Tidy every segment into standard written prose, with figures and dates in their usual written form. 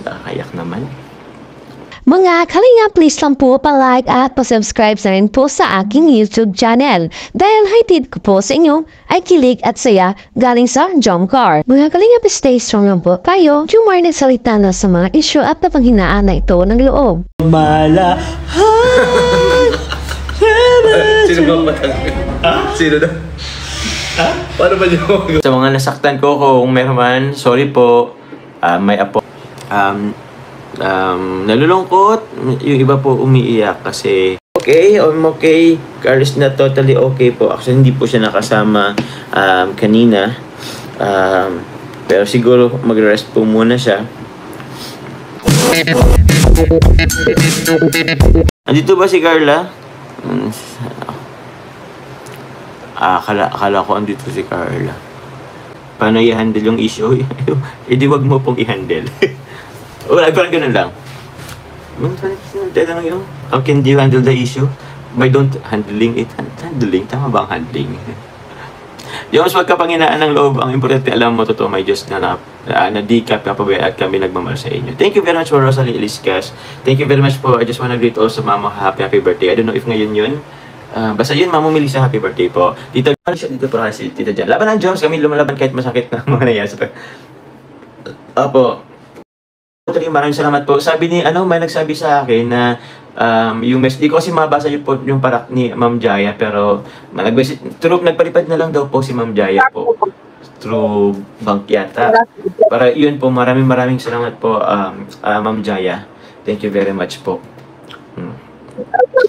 Kayak naman. Mga kalinga, please lang po pa-like at pa-subscribe na rin po sa aking YouTube channel. Dahil hatid ko po sa inyo ay kilig at saya galing sa Jomcar. Mga kalinga, stay strong lang po tayo. Jomar nagsalita na sa mga issue at napanghinaan na ito ng loob. Sino ba matanggal? Sino na? Paano ba niyo? Sa mga nasaktan ko, kung meron man, sorry po. May apo. Nalulungkot. Yung iba po umiiyak kasi okay, I'm okay. Carlos na totally okay po. Actually, hindi po siya nakasama kanina. Pero siguro mag-rest po muna siya. Andito ba si Carla? Akala ko andito si Carla. Paano i-handle yung issue? Di wag mo pong i-handle. Wala, parang ganun lang. How can you handle the issue? By don't handling it. Handling? Tama ba ang handling? Yung mas magkapanghinaan ng loob, ang importante, alam mo, totoo, may Diyos na di ka papabayaan at kami nagmamahal sa inyo. Thank you very much for Rosalie Eliscas. Thank you very much po. I just wanna greet also Mama, happy birthday. I don't know if ngayon yun. Basta yun, Mama Melissa, happy birthday po. Tita, dito para si Tita Jan. Laban ng Jones, kami lumalaban kahit masakit na mga nangyayari. Opo. Maraming salamat po. Sabi ni, may nagsabi sa akin na yung message, di ko kasi mabasa yung parak ni Ma'am Jaya, pero nagpalipad na lang daw po si Ma'am Jaya po. Through bank yata. Para yun po, maraming salamat po, Ma'am Jaya. Thank you very much po.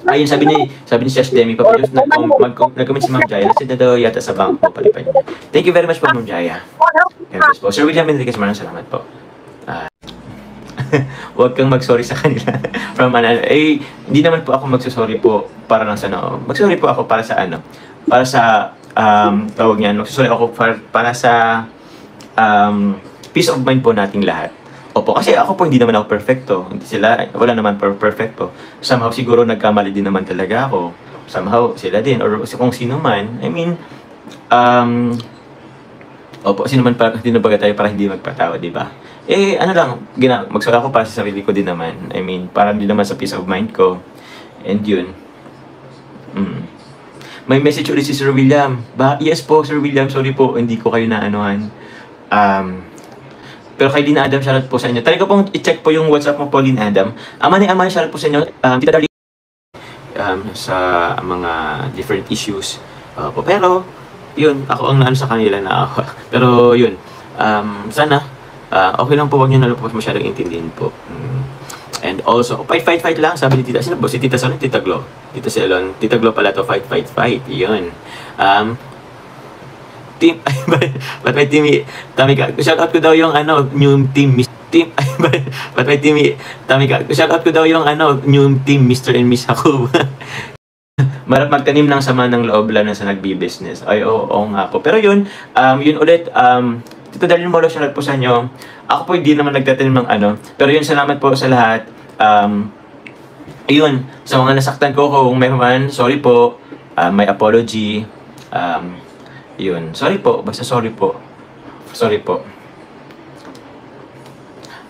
Ayun, sabi ni Chef Demi, papalos nag-comment si Ma'am Jaya. Kasi na daw yata sa bank po, palipad niya. Thank you very much po, Ma'am Jaya. Sir William Enriquez, maraming salamat po. Huwag kang mag-sorry sa kanila. Hindi naman po ako magsusorry po para lang sa Mag-sorry po ako para sa para sa tawag niyan. Magsusorry ako para sa peace of mind po nating lahat. Opo, kasi ako po hindi naman ako perfecto. Wala naman perfecto. Somehow siguro nagkamali din naman talaga ako. Somehow sila din or kung sino man. I mean, opo, sino man hindi na baga tayo para hindi magpatawa, di ba? Magsorry ako para sa sarili ko din naman. I mean, para din naman sa peace of mind ko. And yun. May message ulit si Sir William. Yes po, Sir William, sorry po, hindi ko kayo naanuhan. Pero kay Lina Adam, shoutout po sa inyo. Try ko pong i-check po yung WhatsApp mo po, Lina Adam. Amani, shoutout po sa inyo. Tita Darlene, sa mga different issues. Pero, yun, ako ang naano sa kanila na ako. Pero, yun, sana, okay lang po, wag nyo na po masyadong intindihin po. And also, fight lang, sabi ni Tita. Sino po? Si Tita Salon, Tita Glo. Tita Salon, Tita Glo pala to, fight. Yun. Team, ba't may Tamika, shoutout ko daw yung new team, ba't may Tamika, shoutout ko daw yung new team, Mr. and Miss Jacob. Marap magtanim ng sama ng loob lang sa nagbi-business. Ay, oo nga po. Pero yun, yun ulit, Tito Darlene Molo, shoutout po sa inyo. Ako po hindi naman nagtatanim ng pero yun, salamat po sa lahat. Yun, sa mga nasaktan ko, kung meron man, sorry po. May apology. Yun, sorry po. Basta sorry po. Sorry po.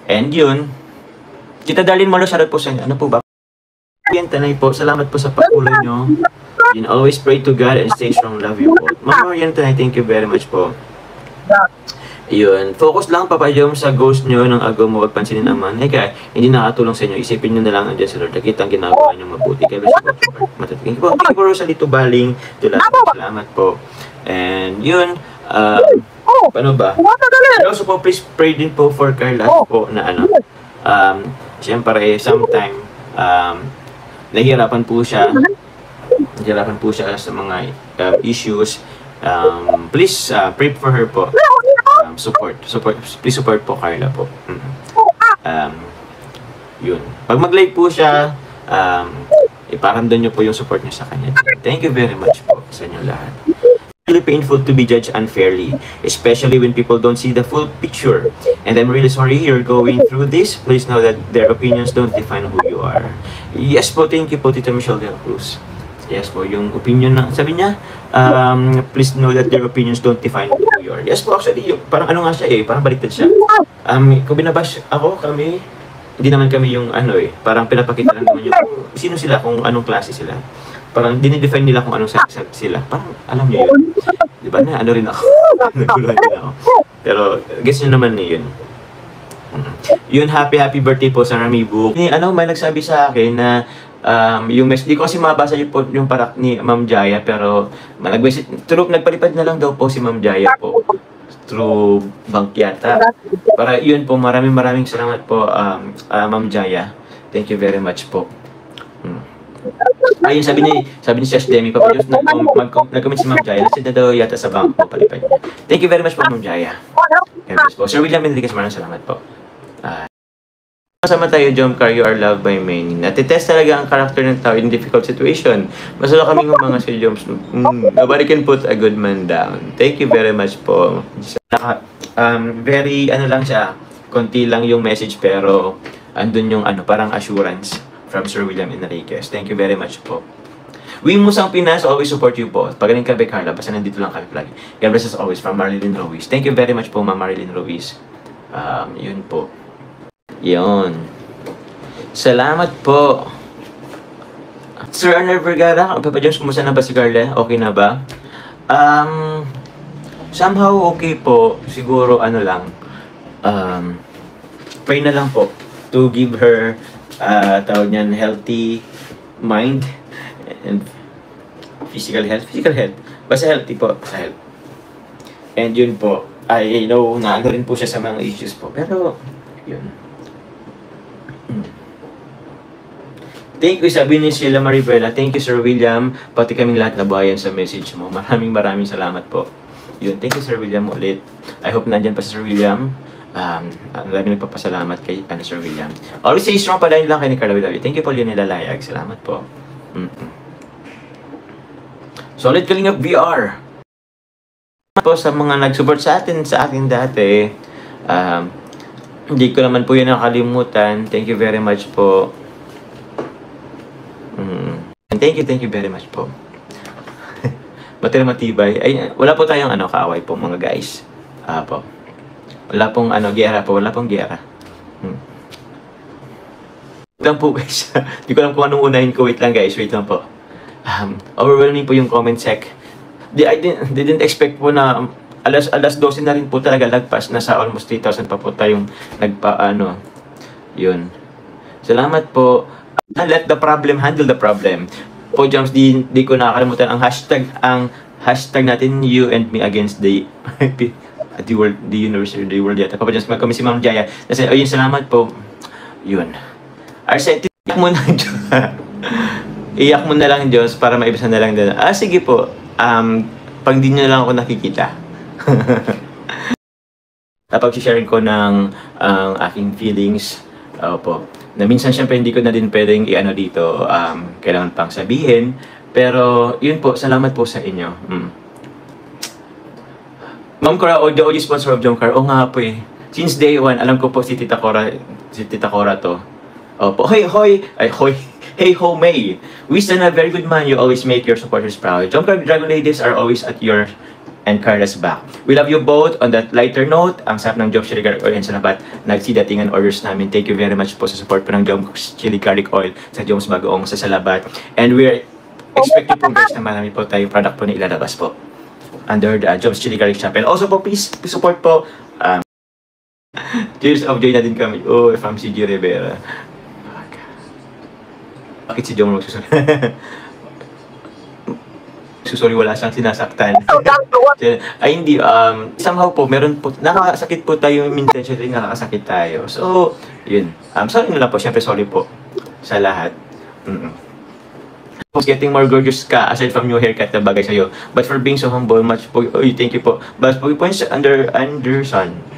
And yun, Tita Darlene Molo, shoutout po sa inyo. Ano po ba? Yan, Tanay po. Salamat po sa patuloy nyo. Yun, always pray to God and stay strong. Love you po. Mama Yan, Tanay, thank you very much po. Yun, focus lang papayom sa goals nyo ng agaw mo, wag pansinin naman. Kaya hindi nakatulong sa inyo, isipin nyo na lang andyan sa Lord. Nakita ang ginagawa nyo mabuti. Kaya thank you po Rosalie Tubaling. Salamat po. And yun, paano ba? And also po, please pray din po for Carla po na siyempre, sometime, nahihirapan po siya sa mga issues. Please pray for her po. Please support po Carla po. Yun. Pag mag-live po siya, iparamdam nyo po yung support nyo sa kanya. Thank you very much po sa inyo lahat. It's really painful to be judged unfairly, especially when people don't see the full picture. And I'm really sorry you're going through this. Please know that their opinions don't define who you are. Yes po, thank you po, Tita Michelle Del Cruz. Yes po, yung opinion ng, sabi niya, please know that their opinions don't define who you are. Yes po, actually, yung, parang ano nga siya parang baliktad siya. Kung binabash ako, kami, hindi naman kami yung parang pinapakita lang naman yung, sino sila, kung anong klase sila. Parang dinidefine nila kung anong sex sila. Parang, alam niyo yun. Di ba na, rin ako. Naguluhan din ako. Pero, guess nyo naman yun. Yun, happy birthday po sa Ramibu. May nagsabi sa akin na yung message, di ko kasi mabasa yung parak ni Ma'am Jaya, pero nagpalipad na lang daw po si Ma'am Jaya po through bank yata. Para yun po, maraming salamat po, Ma'am Jaya. Thank you very much po. Ayun, sabi ni Chef Demi, papalos nag-comment si Ma'am Jaya, nasa daw yata sa bank po, palipad. Thank you very much po, Ma'am Jaya. Yes po. Sir William Enriquez, maraming salamat po. Kasama tayo, Jomcar, you are loved by many. Natitest talaga ang karakter ng tao in difficult situation. Masala kaming mga si Joms. Nobody can put a good man down. Thank you very much po. Very, lang siya, konti lang yung message, pero andun yung parang assurance from Sir William Enriquez. Thank you very much po. Wimusang Pinas, always support you po. Pagaling kami, Carla, basta nandito lang kami lagi. God bless us always, from Marilyn Ruiz. Thank you very much po, Ma'am Marilyn Ruiz. Yun po. Yun. Salamat po. Sir Arnold Vergara, Papa Jones, kumusta na ba si Carla? Okay na ba? Somehow okay po. Siguro lang. Pray na lang po to give her tawag niyan, healthy mind and physical health. Basta healthy po sa health. And yun po, I know na rin po siya sa mga issues po. Pero, yun. Thank you, sabi ni Sheila Maribela. Thank you, Sir William. Pati kaming lahat nabayan sa message mo. Maraming salamat po. Yun, thank you, Sir William, ulit. I hope nandyan pa si Sir William. Maraming nagpapasalamat kay Sir William. Always stay strong, palain lang kay ni Carla. Thank you po, Leonela Layag. Salamat po. Solid Kalingap VR. Po sa mga nag-support sa akin dati. Hindi ko naman po yun nakalimutan. Thank you very much po. Thank you very much po. Matibay. Ay, wala po tayong kaaway po mga guys. Po. Wala pong giyera po. Wala pong giyera. Wait lang po guys. Hindi ko alam kung anong unahin ko. Wait lang guys. Wait lang po. Overwhelming po yung comment sec. I didn't expect po na alas 12 na rin po talaga lagpas. Nasa almost 3,000 pa po tayong yun. Salamat po. Let the problem handle the problem. Po Joms, di ko nakakalimutan ang hashtag natin, you and me against the world, the universe, the world yata. Papa Joms, kami si Ma'am Jaya. Kasi, ayun, salamat po. Yun. Arset, iyak mo na, iyak mo na lang, Diyos, para maibisan na lang din. Sige po. Pag di nyo lang ako nakikita. Napag-sharing ko ng aking feelings. Opo. Na minsan syempre hindi ko na din pwedeng dito, kailangan pang sabihin. Pero yun po, salamat po sa inyo. Ma'am Cora, the OG sponsor of Jomcar. O nga po eh. Since day one, alam ko po si Tita Cora to. Opo. Hey ho May. We stand a very good man. You always make your supporters proud. Jomcar Dragon Ladies are always at your and Carla's back. We love you both. On that lighter note, ang sarap ng Jom's Chili Garlic Oil and salamat nagsidatingan orders namin. Thank you very much po sa support po ng Jom's Chili Garlic Oil sa Jom's Bagoong sa Salabat. And we're expecting po guys na marami po tayong product po na ilalabas po under the Jom's Chili Garlic Shop. And also po, please support po Tears of Joy na din kami. Oh, from CG Rivera. Bakit si Jom magsusunod? Sorry, wala siyang sinasaktan. Ay, hindi. Somehow po, meron po, nakakasakit po tayo minsan, nakakasakit tayo. So, yun. Sorry na lang po. Siyempre, sorry po sa lahat. Getting more gorgeous ka, aside from new haircut na bagay sa'yo. But for being so humble, much po, thank you po. But for points Anderson.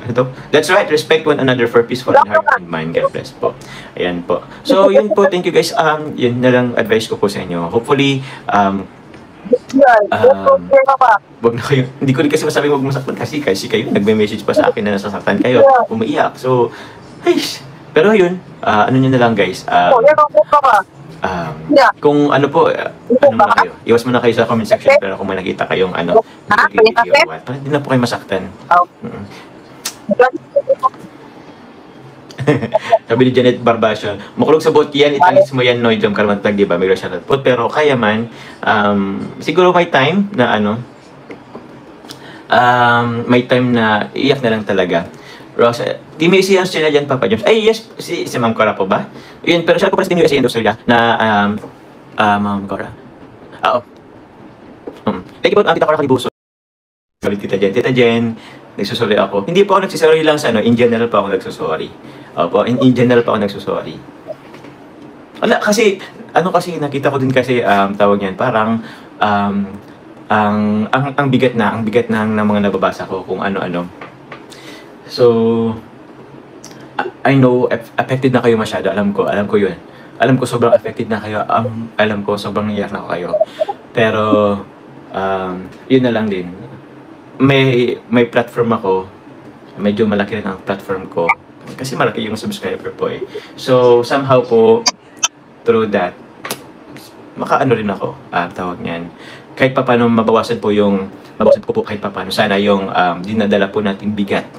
Ito. That's right, respect one another for peaceful and heart and mind. God bless po. Ayan po. So, yun po. Thank you guys. Yun na lang advice ko po sa inyo. Hopefully, wag na kayo. Hindi ko rin kasi masabing wag masaktan kasi kayo nagme-message pa sa akin na nasasaktan kayo. Umiiyak. So, ay, pero yun, ano nyo na lang guys. Kung ano po, ano muna kayo, iwas muna kayo sa comment section, pero kung may nakita kayong ano, para hindi na po kayo masaktan. Sabi ni Janet Barbasio, makulog sa boat yan, itangis mo yan, Noy, Jom Karmantag, di ba? May siya po. Pero kaya man, siguro may time na ano, may time na iyak na lang talaga. Rosa, Team USA Australia dyan, Papa James. Ay, yes, si Ma'am Cora po ba? Yun, pero siya po pala sa Team USA Australia na, Ma'am Cora. Oo. Thank you po, Tita Cora Kalibuso. Tita Jen. Tita Jen, nagsusorry ako. Hindi po ako nagsusorry lang sa ano, in general po ako nagsusorry. Opo, in general po ako nagsusorry. Wala, kasi, nakita ko din kasi, tawag niyan, parang, ang bigat ng mga nababasa ko kung ano-ano. So, I know, affected na kayo masyado. Alam ko yun. Alam ko sobrang affected na kayo. Alam ko sobrang naiyak na kayo. Pero, yun na lang din. May platform ako. Medyo malaki rin ang platform ko. Kasi malaki yung subscriber po eh. So, somehow po, through that, makaano rin ako, tawag niyan. Kahit pa paano mabawasan ko po kahit pa paano. Sana yung dinadala po nating bigat.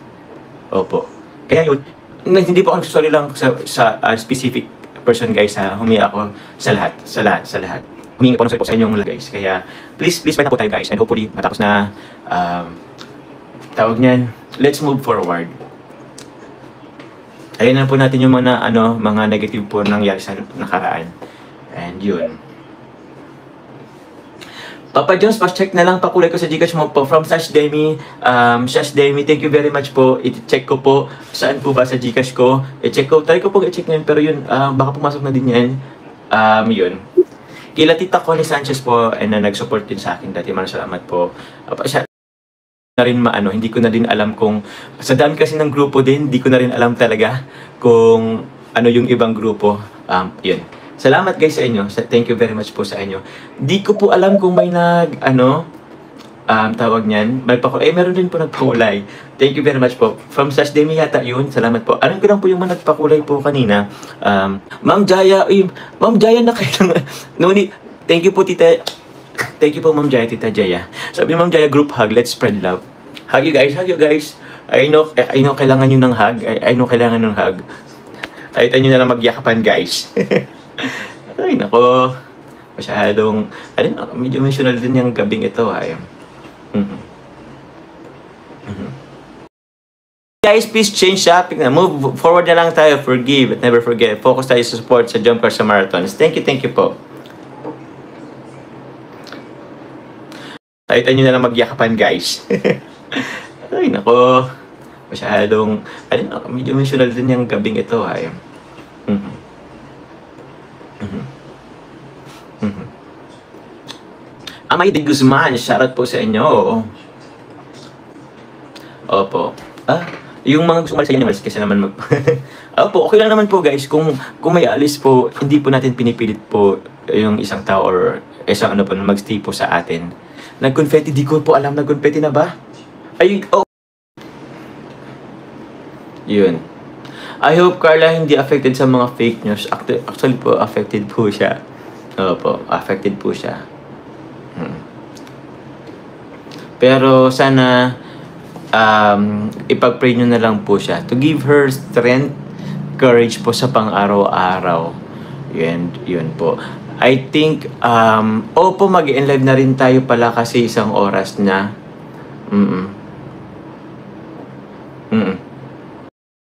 Opo. Kaya yun, hindi po ako nagsusorry lang sa specific person guys ha. Humingi ako sa lahat. Humingi po ako sa inyong guys. Kaya please fight na po tayo guys. And hopefully matapos na tawag niyan. Let's move forward. Ayun na po natin yung mga negative po nangyari sa nakaraan. And yun. Papa Jones, pa-check na lang pakulay ko sa Gcash mo po from Sash Demi. Sash Demi, thank you very much po. I-check ko po saan po ba sa Gcash ko. I-check ko, try ko po i-check ngayon pero yun, baka pumasok na din yan. Yun. Kila Tita Connie Sanchez po na nag-support din sa akin dati. Maraming salamat po. Siya na rin hindi ko na din alam kung sa dami kasi ng grupo din, hindi ko na rin alam talaga kung ano yung ibang grupo. Yun. Salamat guys sa inyo. Thank you very much po sa inyo. Di ko po alam kung may tawag niyan. Meron din po nagpakulay. Thank you very much po. From Sash Demi yata yun. Salamat po. Alam ko lang po yung mga nagpakulay po kanina. Ma'am Jaya. Ma'am Jaya na kayo. Thank you po tita. Thank you po Ma'am Jaya, Tita Jaya. Sabi Ma'am Jaya, group hug. Let's spread love. Hug you guys. I know kailangan nyo ng hug. I know kailangan ng hug. Ayaw nyo na lang magyakapan guys. Ay, nako. Masyadong, medyo emotional din yung gabing ito, ay. Guys, please change shopping na. Move forward na lang tayo. Forgive but never forget. Focus tayo sa support sa Jump Car sa Marathons. Thank you po. Ayaw nyo na lang magyakapan, guys. Ay, nako. Masyadong, medyo emotional din yung gabing ito, ay. Amay de Guzman, shoutout po sa inyo. Opo. Yung mga gusto sa inyo, kasi naman Opo, okay lang naman po guys. Kung may alis po, hindi po natin pinipilit po yung isang tao or isang po na magstay po sa atin. Nag-confetti, di ko po alam, nag-confetti na ba? Yun. I hope Carla hindi affected sa mga fake news. Actually po, affected po siya. Opo, affected po siya. Pero sana ipag-pray nyo na lang po siya to give her strength, courage po sa pang-araw-araw. Yun po. I think opo, mag-enlive na rin tayo pala kasi isang oras na.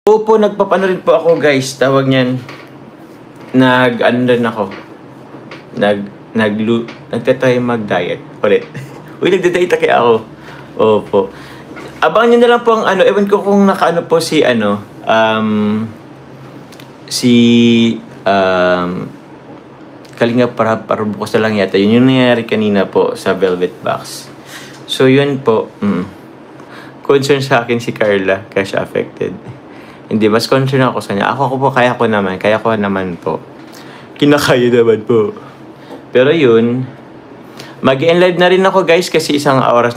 Opo, nagpapano rin po ako guys. Tawag niyan. Rin ako. Nagtatry mag-diet ulit. Uy, nagda-diet kaya ako. Opo. Abangan nyo na lang po ang ewan ko kung nakaano po si Kalinga para bukas na lang yata. Yun yung nangyari kanina po sa Velvet Box. So yun po. Concern sa akin si Carla kaya siya affected. Hindi, mas concern ako sa niya. Ako po, kaya ko naman po. Kinakaya naman po. Pero yun, mag-enlive na rin ako guys kasi isang oras.